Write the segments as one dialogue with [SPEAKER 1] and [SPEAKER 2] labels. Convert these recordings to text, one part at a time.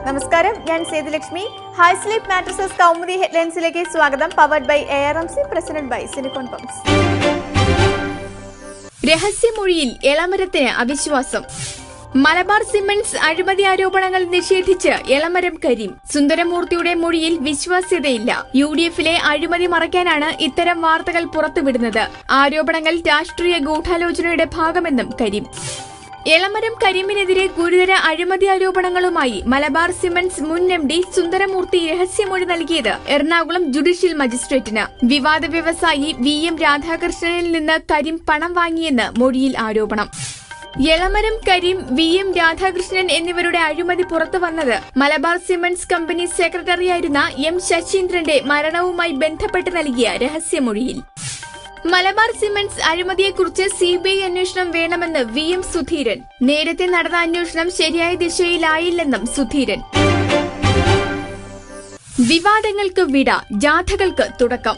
[SPEAKER 1] നമസ്കാരം, ഞാൻ സേതുലക്ഷ്മി. ഹൈ സ്ലീപ്പ് മാട്രസസ് കൗമുദി ഹെഡ്ലൈൻസിലേക്ക് സ്വാഗതം. Powered by ARMC, presented by silicone pumps. രഹസ്യമൊഴിയിൽ എളമരത്തിന് അവിശ്വാസം. മലബാർ സിമന്റ്സ് അഴിമതി ആരോപണങ്ങൾ നിഷേധിച്ച് എളമരം കരീം. സുന്ദരമൂർത്തിയുടെ മൊഴിയിൽ വിശ്വാസ്യതയില്ല. UDFിലെ അഴിമതി മറയ്ക്കാനാണ് ഇത്തരം വാർത്തകൾ പുറത്തുവിടുന്നത്. ആരോപണങ്ങൾ രാഷ്ട്രീയ ഗൂഢാലോചനയുടെ ഭാഗമെന്നും കരീം. എളമരം കരീമിനെതിരെ ഗുരുതര അഴിമതി ആരോപണങ്ങളുമായി മലബാർ സിമന്റ്സ് മുൻ MD സുന്ദരമൂർത്തി രഹസ്യമൊഴി നൽകിയത് എറണാകുളം ജുഡീഷ്യൽ മജിസ്ട്രേറ്റിന്. വിവാദ വ്യവസായി VM രാധാകൃഷ്ണനിൽ നിന്ന് കരീം പണം വാങ്ങിയെന്ന് മൊഴിയിൽ ആരോപണം. എളമരം കരീം, VM രാധാകൃഷ്ണൻ എന്നിവരുടെ അഴിമതി പുറത്തുവന്നത് മലബാർ സിമന്റ്സ് കമ്പനി സെക്രട്ടറിയായിരുന്ന M ശശീന്ദ്രന്റെ മരണവുമായി ബന്ധപ്പെട്ട് നൽകിയ രഹസ്യമൊഴിയിൽ. മലബാർ സിമന്റ്സ് അഴിമതിയെക്കുറിച്ച് CBI അന്വേഷണം വേണമെന്ന് VM സുധീരൻ. നേരത്തെ നടന്ന അന്വേഷണം ശരിയായ ദിശയിലായില്ലെന്നും സുധീരൻ. വിവാദങ്ങൾക്ക് വിട, ജാഥകൾക്ക് തുടക്കം.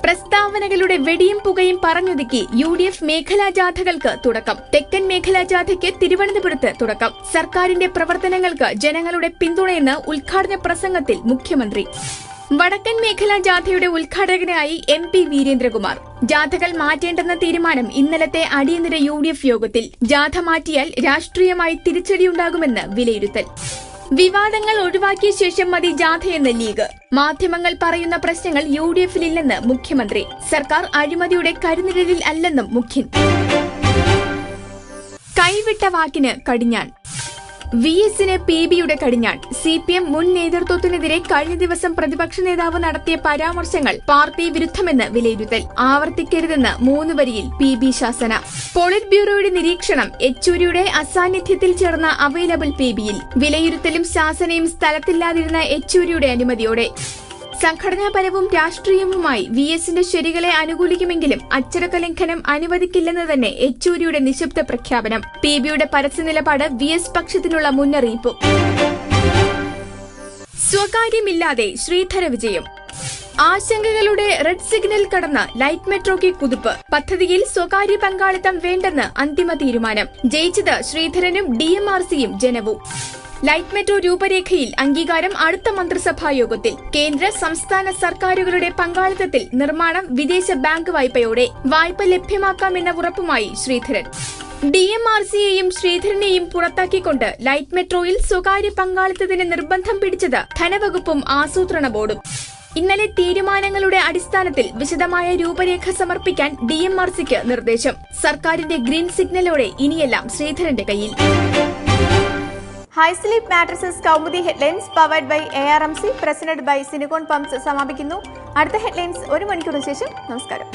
[SPEAKER 1] പ്രസ്താവനകളുടെ വെടിയും പുകയും പറഞ്ഞൊതുക്കി UDF മേഖലാ ജാഥകൾക്ക് തുടക്കം. തെക്കൻ മേഖലാ ജാഥയ്ക്ക് തിരുവനന്തപുരത്ത് തുടക്കം. സർക്കാരിന്റെ പ്രവർത്തനങ്ങൾക്ക് ജനങ്ങളുടെ പിന്തുണയെന്ന് ഉദ്ഘാടന പ്രസംഗത്തിൽ മുഖ്യമന്ത്രി. വടക്കൻ മേഖലാ ജാഥയുടെ ഉദ്ഘാടകനായി MP വീരേന്ദ്രകുമാർ. ജാഥകൾ മാറ്റേണ്ടെന്ന തീരുമാനം ഇന്നലത്തെ അടിയന്തര UDF യോഗത്തിൽ. ജാഥ മാറ്റിയാൽ രാഷ്ട്രീയമായി തിരിച്ചടിയുണ്ടാകുമെന്ന് വിലയിരുത്തൽ. വിവാദങ്ങൾ ഒഴിവാക്കിയ ശേഷം മതി ജാഥയെന്ന് ലീഗ്. മാധ്യമങ്ങൾ പറയുന്ന പ്രശ്നങ്ങൾ UDFിലില്ലെന്ന് മുഖ്യമന്ത്രി. സർക്കാർ അഴിമതിയുടെ കരുനിഴലിൽ അല്ലെന്നും മുഖ്യൻ. കൈവിട്ട വാക്കിന് കടിഞ്ഞാൺ. VSന് PBയുടെ കടിഞ്ഞാൺ. CPM മുൻ നേതൃത്വത്തിനെതിരെ കഴിഞ്ഞ ദിവസം പ്രതിപക്ഷ നേതാവ് നടത്തിയ പരാമർശങ്ങൾ പാർട്ടി വിരുദ്ധമെന്ന് വിലയിരുത്തൽ. ആവർത്തിക്കരുതെന്ന് 3 വരിയിൽ PB ശാസന. പോളിറ്റ് ബ്യൂറോയുടെ നിരീക്ഷണം. യെച്ചൂരിയുടെ അസാന്നിധ്യത്തിൽ ചേർന്ന അവൈലബിൾ PBയിൽ. വിലയിരുത്തലും ശാസനയും സ്ഥലത്തില്ലാതിരുന്ന യെച്ചൂരിയുടെ അനുമതിയോടെ. സംഘടനാപരവും രാഷ്ട്രീയവുമായി VSന്റെ ശരികളെ അനുകൂലിക്കുമെങ്കിലും അച്ചടക്ക ലംഘനം അനുവദിക്കില്ലെന്ന് തന്നെ യെച്ചൂരിയുടെ നിശബ്ദ പ്രഖ്യാപനം. PBയുടെ പരസ്യ നിലപാട് VS പക്ഷത്തിനുള്ള മുന്നറിയിപ്പും. സ്വകാര്യമില്ലാതെ ശ്രീധര വിജയം. ആശങ്കകളുടെ റെഡ് സിഗ്നൽ കടന്ന് ലൈറ്റ് മെട്രോയ്ക്ക് കുതിപ്പ്. പദ്ധതിയിൽ സ്വകാര്യ പങ്കാളിത്തം വേണ്ടെന്ന് അന്തിമ തീരുമാനം. ജയിച്ചത് ശ്രീധരനും DMRCയും ജനവും. ലൈറ്റ് മെട്രോ രൂപരേഖയിൽ അംഗീകാരം അടുത്ത മന്ത്രിസഭാ യോഗത്തിൽ. കേന്ദ്ര സംസ്ഥാന സർക്കാരുകളുടെ പങ്കാളിത്തത്തിൽ നിർമ്മാണം വിദേശ ബാങ്ക് വായ്പയോടെ. വായ്പ ലഭ്യമാക്കാമെന്ന ഉറപ്പുമായി ശ്രീധരൻ. DMRCയെയും ശ്രീധരനെയും പുറത്താക്കിക്കൊണ്ട് ലൈറ്റ് മെട്രോയിൽ സ്വകാര്യ പങ്കാളിത്തത്തിന് നിർബന്ധം പിടിച്ചത് ധനവകുപ്പും ആസൂത്രണ ബോർഡും. ഇന്നലെ തീരുമാനങ്ങളുടെ അടിസ്ഥാനത്തിൽ വിശദമായ രൂപരേഖ സമർപ്പിക്കാൻ DMRCക്ക് നിർദ്ദേശം. സർക്കാരിന്റെ ഗ്രീൻ സിഗ്നലോടെ ഇനിയെല്ലാം ശ്രീധരന്റെ കയ്യിൽ. High sleep mattresses Kaumudi headlines powered by ARMC, presented by silicone pumps സമാപിക്കുന്നു. അടുത്ത ഹെഡ്ലൈൻസ് 1 മണിക്കൂറിന് ശേഷം. നമസ്കാരം.